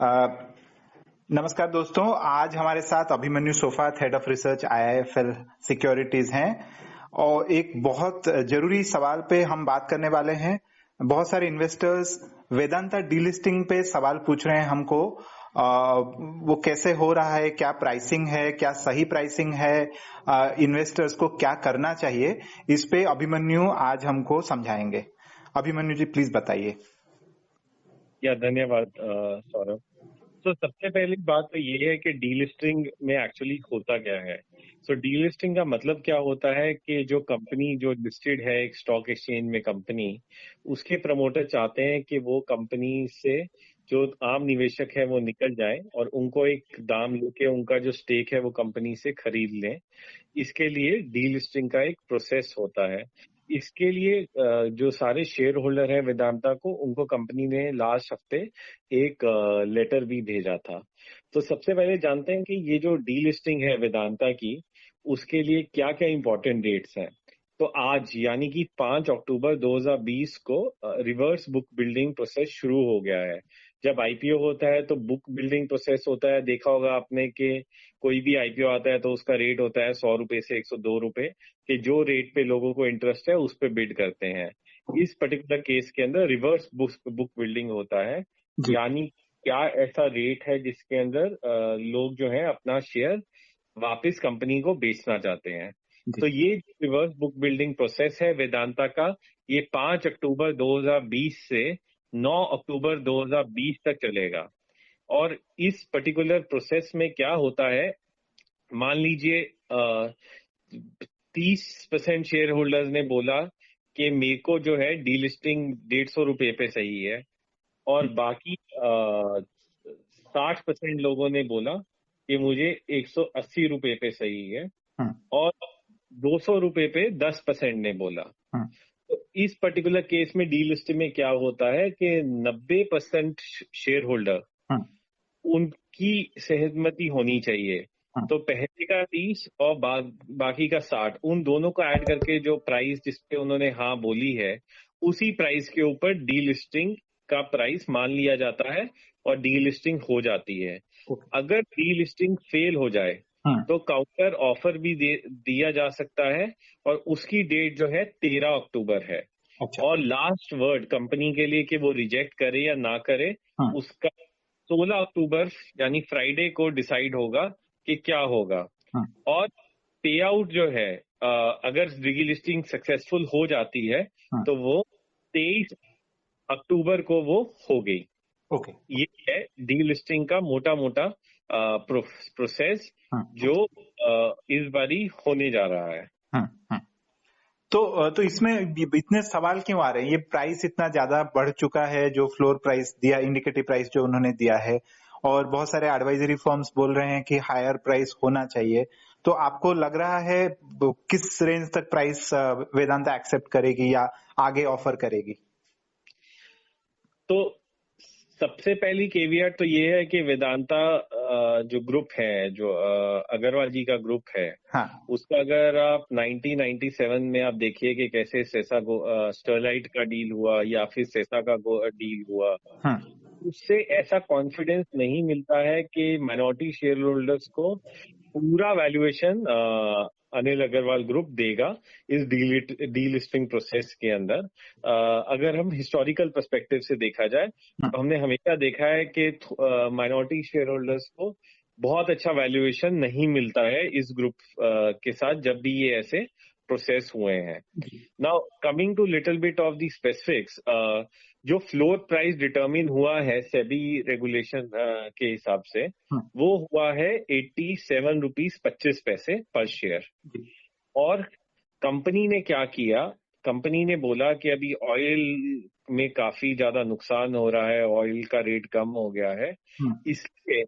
नमस्कार दोस्तों, आज हमारे साथ Abhimanyu Sofat, head of research IIFL securities हैं और एक बहुत जरूरी सवाल पे हम बात करने वाले हैं। बहुत सारे इन्वेस्टर्स वेदांता डीलिस्टिंग पे सवाल पूछ रहे हैं हमको। वो कैसे हो रहा है, क्या प्राइसिंग है, क्या सही प्राइसिंग है, इन्वेस्टर्स को क्या करना चाहिए, इस पे अभिमन्यु आज हमको समझाएंगे। अभिमन्यु जी प्लीज बताइए। धन्यवाद सौरभ। तो सबसे पहली बात तो ये है कि डीलिस्टिंग में एक्चुअली होता क्या है। डीलिस्टिंग का मतलब क्या होता है कि जो कंपनी जो लिस्टेड है एक स्टॉक एक्सचेंज में कंपनी, उसके प्रमोटर चाहते हैं कि वो कंपनी से जो आम निवेशक है वो निकल जाए और उनको एक दाम लेके उनका जो स्टेक है वो कंपनी से खरीद लें। इसके लिए डीलिस्टिंग का एक प्रोसेस होता है। इसके लिए जो सारे शेयर होल्डर हैं वेदांता को, उनको कंपनी ने लास्ट हफ्ते एक लेटर भी भेजा था। तो सबसे पहले जानते हैं कि ये जो डीलिस्टिंग है वेदांता की, उसके लिए क्या क्या इंपॉर्टेंट डेट्स हैं। तो आज यानी कि 5 अक्टूबर 2020 को रिवर्स बुक बिल्डिंग प्रोसेस शुरू हो गया है। जब आईपीओ होता है तो बुक बिल्डिंग प्रोसेस होता है। देखा होगा आपने कि कोई भी आईपीओ आता है तो उसका रेट होता है 100 रुपए से 102 रुपए, कि जो रेट पे लोगों को इंटरेस्ट है उस पे बिड करते हैं। इस पर्टिकुलर केस के अंदर रिवर्स बुक बिल्डिंग होता है, यानी क्या ऐसा रेट है जिसके अंदर लोग जो है अपना शेयर वापस कंपनी को बेचना चाहते हैं। तो ये रिवर्स बुक बिल्डिंग प्रोसेस है वेदांता का, ये 5 अक्टूबर 2020 से 9 अक्टूबर 2020 तक चलेगा। और इस पर्टिकुलर प्रोसेस में क्या होता है, मान लीजिए 30% शेयर होल्डर्स ने बोला कि मेरे को जो है डीलिस्टिंग 150 रुपए पे सही है, और बाकी 60% लोगों ने बोला कि मुझे 180 रुपए पे सही है, और 200 रुपए पे 10% ने बोला। तो इस पर्टिकुलर केस में डीलिस्टिंग में क्या होता है कि 90% शेयर होल्डर, उनकी सहमति होनी चाहिए। तो पहले का 30 और बाकी का 60, उन दोनों को ऐड करके जो प्राइस जिसपे उन्होंने हाँ बोली है, उसी प्राइस के ऊपर डीलिस्टिंग का प्राइस मान लिया जाता है और डीलिस्टिंग हो जाती है। अगर डीलिस्टिंग फेल हो जाए तो काउंटर ऑफर भी दिया जा सकता है, और उसकी डेट जो है 13 अक्टूबर है। अच्छा। और लास्ट वर्ड कंपनी के लिए कि वो रिजेक्ट करे या ना करे, उसका 16 अक्टूबर यानी फ्राइडे को डिसाइड होगा कि क्या होगा। और पे आउट जो है, अगर डीलिस्टिंग सक्सेसफुल हो जाती है तो वो 23 अक्टूबर को वो हो गई। ओके। ये है डीलिस्टिंग का मोटा मोटा प्रोसेस जो इस बारी होने जा रहा है। तो इसमें इतने सवाल क्यों आ रहे हैं? ये प्राइस इतना ज्यादा बढ़ चुका है, जो फ्लोर प्राइस दिया, इंडिकेटिव प्राइस जो उन्होंने दिया है, और बहुत सारे एडवाइजरी फर्म्स बोल रहे हैं कि हायर प्राइस होना चाहिए। तो आपको लग रहा है किस रेंज तक प्राइस वेदांता एक्सेप्ट करेगी या आगे ऑफर करेगी? तो सबसे पहली केवियट तो ये है कि वेदांता जो ग्रुप है, जो अग्रवाल जी का ग्रुप है, उसका अगर आप 1997 में आप देखिए कि कैसे सेसा स्टरलाइट का डील हुआ या फिर सेसा का डील हुआ, उससे ऐसा कॉन्फिडेंस नहीं मिलता है कि माइनॉरिटी शेयर होल्डर्स को पूरा वैल्यूएशन अनिल अग्रवाल ग्रुप देगा इस डीलिस्टिंग प्रोसेस के अंदर। अगर हम हिस्टोरिकल पर्सपेक्टिव से देखा जाए तो हमने हमेशा देखा है कि माइनॉरिटी शेयर होल्डर्स को बहुत अच्छा वैल्यूएशन नहीं मिलता है इस ग्रुप के साथ जब भी ये ऐसे प्रोसेस हुए हैं। Now coming to little bit of the specifics, जो फ्लोर प्राइस डिटरमिन हुआ है सेबी रेगुलेशन के हिसाब से, वो हुआ है 87 रुपीज 25 पैसे पर शेयर। और कंपनी ने क्या किया, कंपनी ने बोला कि अभी ऑयल में काफी ज्यादा नुकसान हो रहा है, ऑयल का रेट कम हो गया है, इसलिए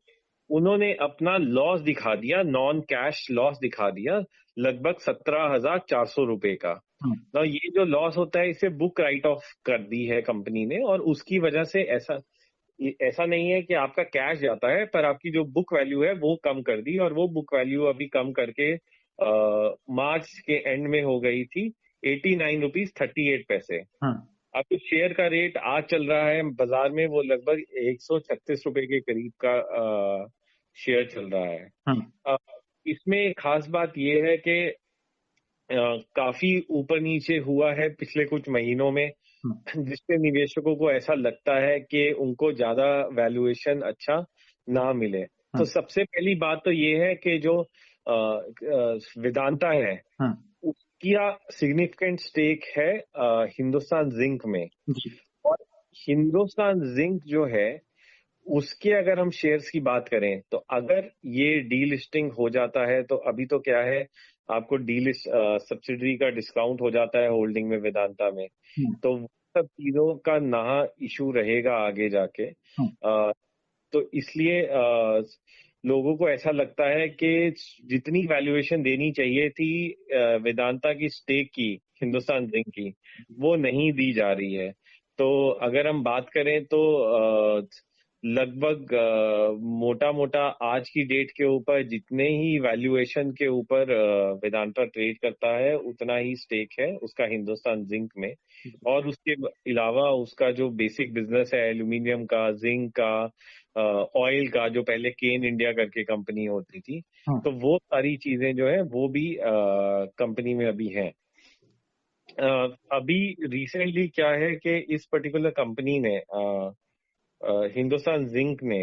उन्होंने अपना लॉस दिखा दिया, नॉन कैश लॉस दिखा दिया, लगभग 17,400 रुपए का। ना ये जो लॉस होता है इसे बुक राइट ऑफ कर दी है कंपनी ने, और उसकी वजह से ऐसा नहीं है कि आपका कैश जाता है, पर आपकी जो बुक वैल्यू है वो कम कर दी, और वो बुक वैल्यू अभी कम करके मार्च के एंड में हो गई थी 89 रुपीज 38 पैसे। आपके शेयर का रेट आज चल रहा है बाजार में, वो लगभग 136 रुपए के करीब का शेयर चल रहा है। इसमें खास बात यह है कि काफी ऊपर नीचे हुआ है पिछले कुछ महीनों में, जिससे निवेशकों को ऐसा लगता है कि उनको ज्यादा वैल्यूएशन अच्छा ना मिले। तो सबसे पहली बात तो ये है कि जो वेदांता है उसकी सिग्निफिकेंट स्टेक है हिंदुस्तान जिंक में, और हिंदुस्तान जिंक जो है उसके अगर हम शेयर्स की बात करें तो अगर ये डीलिस्टिंग हो जाता है तो अभी तो क्या है, आपको सब्सिडरी का डिस्काउंट हो जाता है होल्डिंग में वेदांता में, तो सब चीजों का ना इशू रहेगा आगे जाके। तो इसलिए लोगों को ऐसा लगता है कि जितनी वैल्यूएशन देनी चाहिए थी वेदांता की स्टेक की, हिंदुस्तान जिंक की, वो नहीं दी जा रही है। तो अगर हम बात करें तो लगभग मोटा मोटा आज की डेट के ऊपर जितने ही वैल्यूएशन के ऊपर वेदांता ट्रेड करता है उतना ही स्टेक है उसका हिंदुस्तान जिंक में। और उसके अलावा उसका जो बेसिक बिजनेस है एल्यूमिनियम का, जिंक का, ऑयल का, जो पहले केन इंडिया करके कंपनी होती थी, तो वो सारी चीजें जो है वो भी कंपनी में अभी हैं। अभी रिसेंटली क्या है कि इस पर्टिकुलर कंपनी ने हिंदुस्तान जिंक ने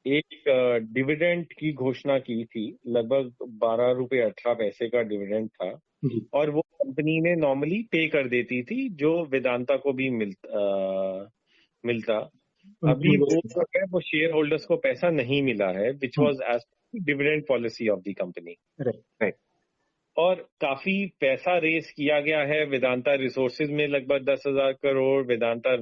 एक डिविडेंड की घोषणा की थी, लगभग 12 रुपए 18 पैसे का डिविडेंड था, और वो कंपनी ने नॉर्मली पे कर देती थी जो वेदांता को भी मिलता। अभी वो जो है वो शेयर होल्डर्स को पैसा नहीं मिला है, which was as dividend policy of the company. और काफी पैसा रेस किया गया है वेदांता रिसोर्सेज में, लगभग 10,000 करोड़, वेदांता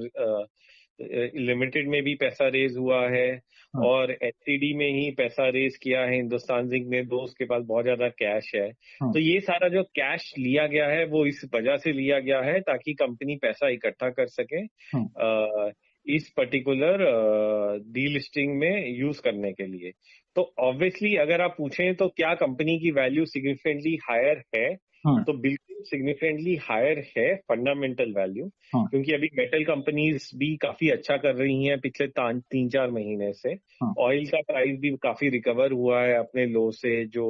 लिमिटेड में भी पैसा रेज हुआ है, और एचसीडी में ही पैसा रेज किया है हिंदुस्तान जिंक ने, तो उसके पास बहुत ज्यादा कैश है। तो ये सारा जो कैश लिया गया है वो इस वजह से लिया गया है ताकि कंपनी पैसा इकट्ठा कर सके इस पर्टिकुलर डीलिस्टिंग में यूज करने के लिए। तो ऑब्वियसली अगर आप पूछें तो क्या कंपनी की वैल्यू सिग्निफिकेंटली हायर है, तो बिल्कुल सिग्निफिकेंटली हायर है फंडामेंटल वैल्यू, क्योंकि अभी मेटल कंपनीज भी काफी अच्छा कर रही हैं पिछले 3-4 महीने से। ऑयल का प्राइस भी काफी रिकवर हुआ है अपने लो से जो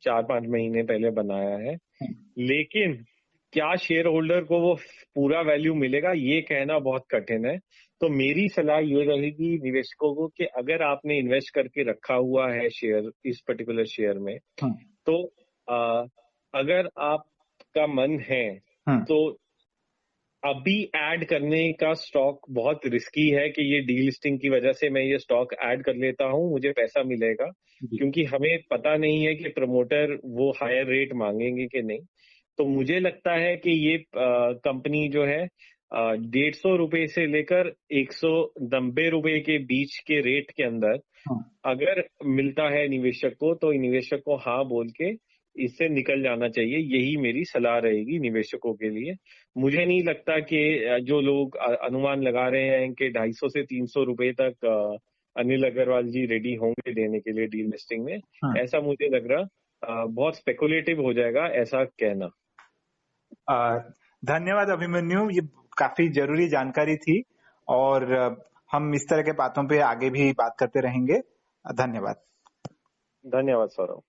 4-5 महीने पहले बनाया है। लेकिन क्या शेयर होल्डर को वो पूरा वैल्यू मिलेगा ये कहना बहुत कठिन है। तो मेरी सलाह ये रहेगी निवेशकों को कि अगर आपने इन्वेस्ट करके रखा हुआ है शेयर इस पर्टिकुलर शेयर में, तो अगर आपका मन है तो अभी ऐड करने का स्टॉक बहुत रिस्की है कि ये डीलिस्टिंग की वजह से मैं ये स्टॉक ऐड कर लेता हूं मुझे पैसा मिलेगा, क्योंकि हमें पता नहीं है कि प्रमोटर वो हायर रेट मांगेंगे कि नहीं। तो मुझे लगता है कि ये कंपनी जो है 150 रुपए से लेकर 190 रुपए के बीच के रेट के अंदर अगर मिलता है निवेशक को, तो निवेशक को हाँ बोल के इससे निकल जाना चाहिए। यही मेरी सलाह रहेगी निवेशकों के लिए। मुझे नहीं लगता कि जो लोग अनुमान लगा रहे हैं कि 250 से 300 रुपए तक अनिल अग्रवाल जी रेडी होंगे देने के लिए डील लिस्टिंग में, ऐसा मुझे लग रहा बहुत स्पेकुलेटिव हो जाएगा ऐसा कहना। धन्यवाद अभिमन्यु, ये काफी जरूरी जानकारी थी और हम इस तरह के बातों पे आगे भी बात करते रहेंगे। धन्यवाद। धन्यवाद सौरभ।